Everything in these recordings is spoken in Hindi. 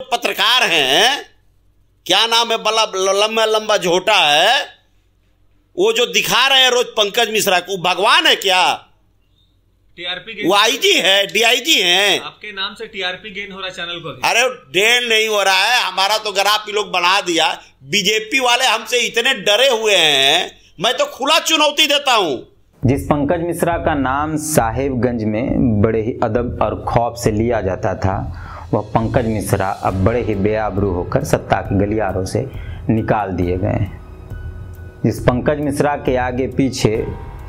पत्रकार हैं, क्या नाम है, बड़ा लंबा लंबा झोटा है, वो जो दिखा रहे हैं रोज पंकज मिश्रा को, भगवान है क्या? टीआरपी वो आईजी है, डीआईजी हैं। आपके नाम से टीआरपी गेन हो रहा है चैनल को। अरे गेन नहीं हो रहा है, हमारा तो ग्राफ लोग बढ़ा दिया। बीजेपी वाले हमसे इतने डरे हुए हैं, मैं तो खुला चुनौती देता हूं। जिस पंकज मिश्रा का नाम साहेबगंज में बड़े ही अदब और खौफ से लिया जाता था, वह पंकज मिश्रा अब बड़े ही बेआबरू होकर सत्ता के गलियारों से निकाल दिए गए हैं। जिस पंकज मिश्रा के आगे पीछे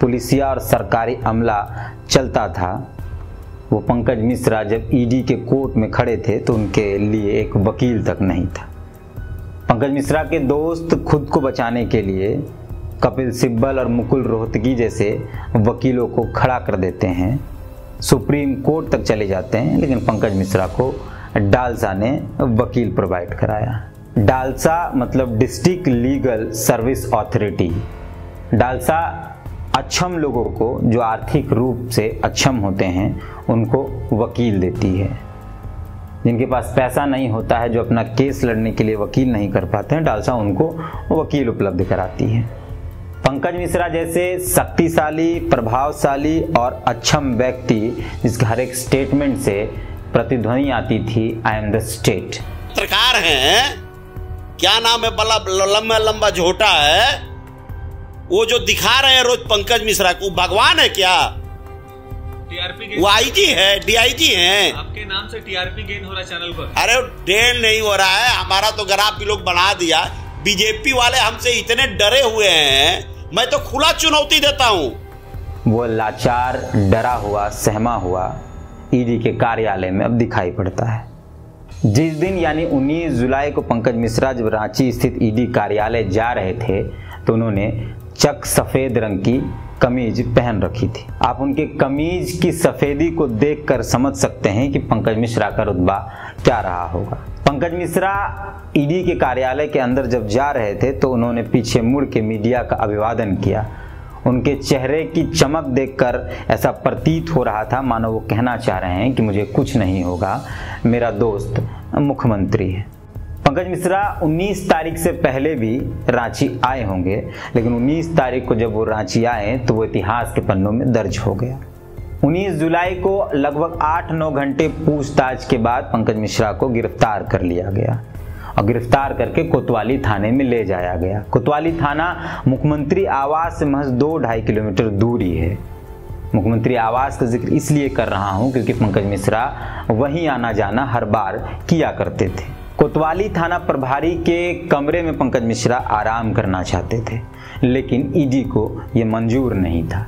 पुलिसिया और सरकारी अमला चलता था, वो पंकज मिश्रा जब ईडी के कोर्ट में खड़े थे तो उनके लिए एक वकील तक नहीं था। पंकज मिश्रा के दोस्त खुद को बचाने के लिए कपिल सिब्बल और मुकुल रोहतगी जैसे वकीलों को खड़ा कर देते हैं, सुप्रीम कोर्ट तक चले जाते हैं, लेकिन पंकज मिश्रा को डालसा ने वकील प्रोवाइड कराया। डालसा मतलब district legal service authority. DALSA अक्षम लोगों को, जो आर्थिक रूप से अक्षम होते हैं, उनको वकील देती है। जिनके पास पैसा नहीं होता है, जो अपना केस लड़ने के लिए वकील नहीं कर पाते हैं, डालसा उनको वकील उपलब्ध कराती है। पंकज मिश्रा जैसे शक्तिशाली, प्रभावशाली और अक्षम व्यक्ति, जिसके हर एक स्टेटमेंट से प्रतिध्वनि आती थी, आई एम द स्टेट। पत्रकार हैं, क्या नाम है, बड़ा लंबा लंबा झोटा है, वो जो दिखा रहे हैं रोज पंकज मिश्रा को, भगवान है क्या? टीआरपी वो आईजी है, डीआईजी हैं। आपके नाम से टीआरपी गेन हो रहा है चैनल को। अरे गेन नहीं हो रहा है, हमारा तो ग्राफ लोग बढ़ा दिया। बीजेपी वाले हमसे इतने डरे हुए हैं, मैं तो खुला चुनौती देता हूं। वो लाचार, डरा हुआ, सहमा हुआ ईडी के कार्यालय में अब दिखाई पड़ता है। जिस दिन यानी 19 जुलाई को पंकज मिश्रा जब रांची स्थित ईडी कार्यालय जा रहे थे, तो उन्होंने चक सफेद रंग की कमीज पहन रखी थी। आप उनके कमीज की सफेदी को देखकर समझ सकते हैं कि पंकज मिश्रा का रुतबा क्या रहा होगा। पंकज मिश्रा ईडी के कार्यालय के अंदर जब जा रहे थे तो उन्होंने पीछे मुड़ के मीडिया का अभिवादन किया। उनके चेहरे की चमक देखकर ऐसा प्रतीत हो रहा था मानो वो कहना चाह रहे हैं कि मुझे कुछ नहीं होगा, मेरा दोस्त मुख्यमंत्री है। पंकज मिश्रा 19 तारीख से पहले भी रांची आए होंगे, लेकिन 19 तारीख को जब वो रांची आए तो वो इतिहास के पन्नों में दर्ज हो गया। 19 जुलाई को लगभग 8-9 घंटे पूछताछ के बाद पंकज मिश्रा को गिरफ्तार कर लिया गया और गिरफ्तार करके कोतवाली थाने में ले जाया गया। कोतवाली थाना मुख्यमंत्री आवास से महज 2-2.5 किलोमीटर दूरी है। मुख्यमंत्री आवास का जिक्र इसलिए कर रहा हूं क्योंकि पंकज मिश्रा वहीं आना जाना हर बार किया करते थे। कोतवाली थाना प्रभारी के कमरे में पंकज मिश्रा आराम करना चाहते थे, लेकिन ईडी को यह मंजूर नहीं था।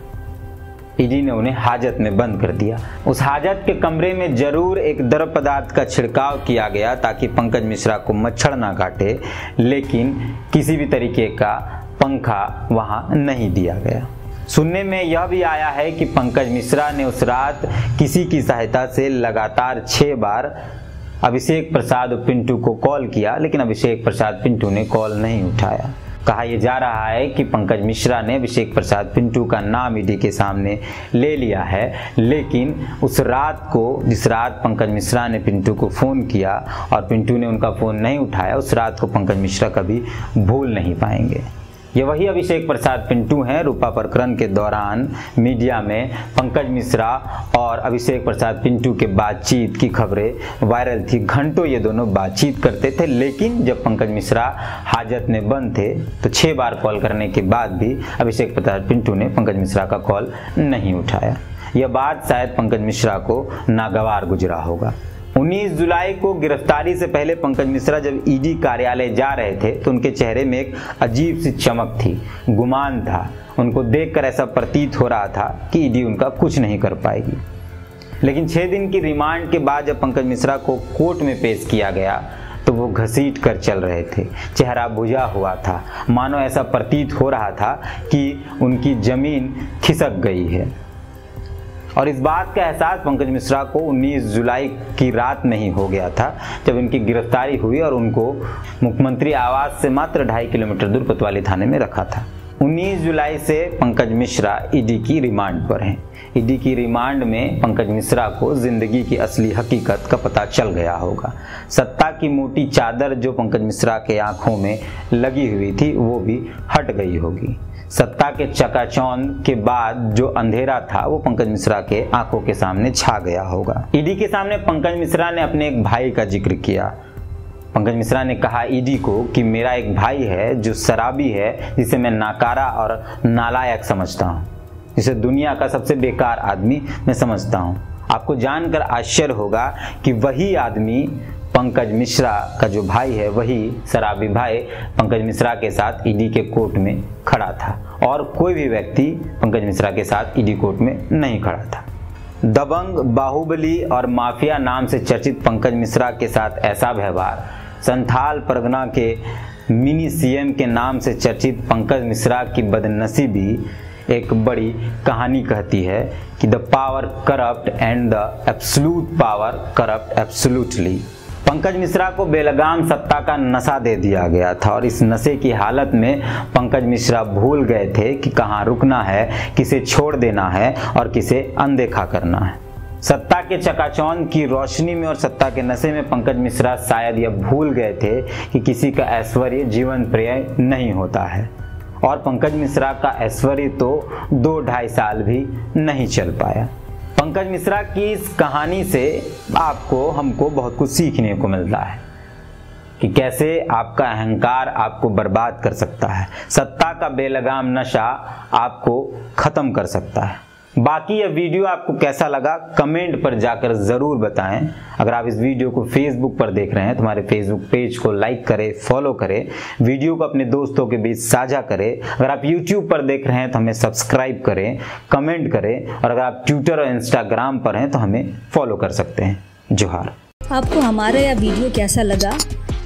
ईडी ने उन्हें हाजत में बंद कर दिया। उस हाजत के कमरे में जरूर एक द्रव पदार्थ का छिड़काव किया गया ताकि पंकज मिश्रा को मच्छर ना काटे, लेकिन किसी भी तरीके का पंखा वहां नहीं दिया गया। सुनने में यह भी आया है कि पंकज मिश्रा ने उस रात किसी की सहायता से लगातार 6 बार अभिषेक प्रसाद पिंटू को कॉल किया, लेकिन अभिषेक प्रसाद पिंटू ने कॉल नहीं उठाया। कहा यह जा रहा है कि पंकज मिश्रा ने अभिषेक प्रसाद पिंटू का नाम ईडी के सामने ले लिया है, लेकिन उस रात को, जिस रात पंकज मिश्रा ने पिंटू को फ़ोन किया और पिंटू ने उनका फ़ोन नहीं उठाया, उस रात को पंकज मिश्रा कभी भूल नहीं पाएंगे। ये वही अभिषेक प्रसाद पिंटू हैं। रूपा प्रकरण के दौरान मीडिया में पंकज मिश्रा और अभिषेक प्रसाद पिंटू के बातचीत की खबरें वायरल थी। घंटों ये दोनों बातचीत करते थे, लेकिन जब पंकज मिश्रा हाजत में बंद थे तो 6 बार कॉल करने के बाद भी अभिषेक प्रसाद पिंटू ने पंकज मिश्रा का कॉल नहीं उठाया। यह बात शायद पंकज मिश्रा को नागवार गुजरा होगा। 19 जुलाई को गिरफ्तारी से पहले पंकज मिश्रा जब ईडी कार्यालय जा रहे थे तो उनके चेहरे में एक अजीब सी चमक थी, गुमान था। उनको देखकर ऐसा प्रतीत हो रहा था कि ईडी उनका कुछ नहीं कर पाएगी। लेकिन 6 दिन की रिमांड के बाद जब पंकज मिश्रा को कोर्ट में पेश किया गया तो वो घसीट कर चल रहे थे। चेहरा बुझा हुआ था, मानो ऐसा प्रतीत हो रहा था कि उनकी जमीन खिसक गई है। और इस बात का एहसास पंकज मिश्रा को 19 जुलाई की रात में ही हो गया था, जब इनकी गिरफ्तारी हुई और उनको मुख्यमंत्री आवास से मात्र 2.5 किलोमीटर दूर कोतवाली थाने में रखा था। 19 जुलाई से पंकज मिश्रा ईडी की रिमांड पर हैं। ईडी की रिमांड में पंकज मिश्रा को जिंदगी की असली हकीकत का पता चल गया होगा। सत्ता की मोटी चादर जो पंकज मिश्रा के आंखों में लगी हुई थी वो भी हट गई होगी। सत्ता के चकाचौंध के बाद जो अंधेरा था वो पंकज मिश्रा के आंखों के सामने छा गया होगा। ईडी के सामने पंकज मिश्रा ने अपने एक भाई का जिक्र किया। पंकज मिश्रा ने कहा ईडी को कि मेरा एक भाई है जो शराबी है, जिसे मैं नाकारा और नालायक समझता हूँ, जिसे दुनिया का सबसे बेकार आदमी मैं समझता हूँ। आपको जानकर आश्चर्य होगा कि वही आदमी पंकज मिश्रा का जो भाई है, वही शराबी भाई पंकज मिश्रा के साथ ईडी के कोर्ट में खड़ा था और कोई भी व्यक्ति पंकज मिश्रा के साथ ईडी कोर्ट में नहीं खड़ा था। दबंग, बाहुबली और माफिया नाम से चर्चित पंकज मिश्रा के साथ ऐसा व्यवहार, संथाल परगना के मिनी सीएम के नाम से चर्चित पंकज मिश्रा की बदनसीबी एक बड़ी कहानी कहती है कि the power corrupt and the absolute power corrupt absolutely. Pankaj Mishra को बेलगाम सत्ता का नशा दे दिया गया था और इस नशे की हालत में पंकज मिश्रा भूल गए थे कि कहाँ रुकना है, किसे छोड़ देना है और किसे अनदेखा करना है। सत्ता के चकाचौंध की रोशनी में और सत्ता के नशे में पंकज मिश्रा शायद यह भूल गए थे कि किसी का ऐश्वर्य जीवन प्रिय नहीं होता है और पंकज मिश्रा का ऐश्वर्य तो 2-2.5 साल भी नहीं चल पाया। पंकज मिश्रा की इस कहानी से आपको हमको बहुत कुछ सीखने को मिलता है कि कैसे आपका अहंकार आपको बर्बाद कर सकता है, सत्ता का बेलगाम नशा आपको खत्म कर सकता है। बाकी यह वीडियो आपको कैसा लगा कमेंट पर जाकर ज़रूर बताएं। अगर आप इस वीडियो को फेसबुक पर देख रहे हैं तो हमारे फेसबुक पेज को लाइक करें, फॉलो करें, वीडियो को अपने दोस्तों के बीच साझा करें। अगर आप यूट्यूब पर देख रहे हैं तो हमें सब्सक्राइब करें, कमेंट करें और अगर आप ट्विटर और इंस्टाग्राम पर हैं तो हमें फॉलो कर सकते हैं। जोहार। आपको हमारा यह वीडियो कैसा लगा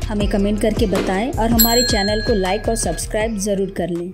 हमें कमेंट करके बताएं और हमारे चैनल को लाइक और सब्सक्राइब ज़रूर कर लें।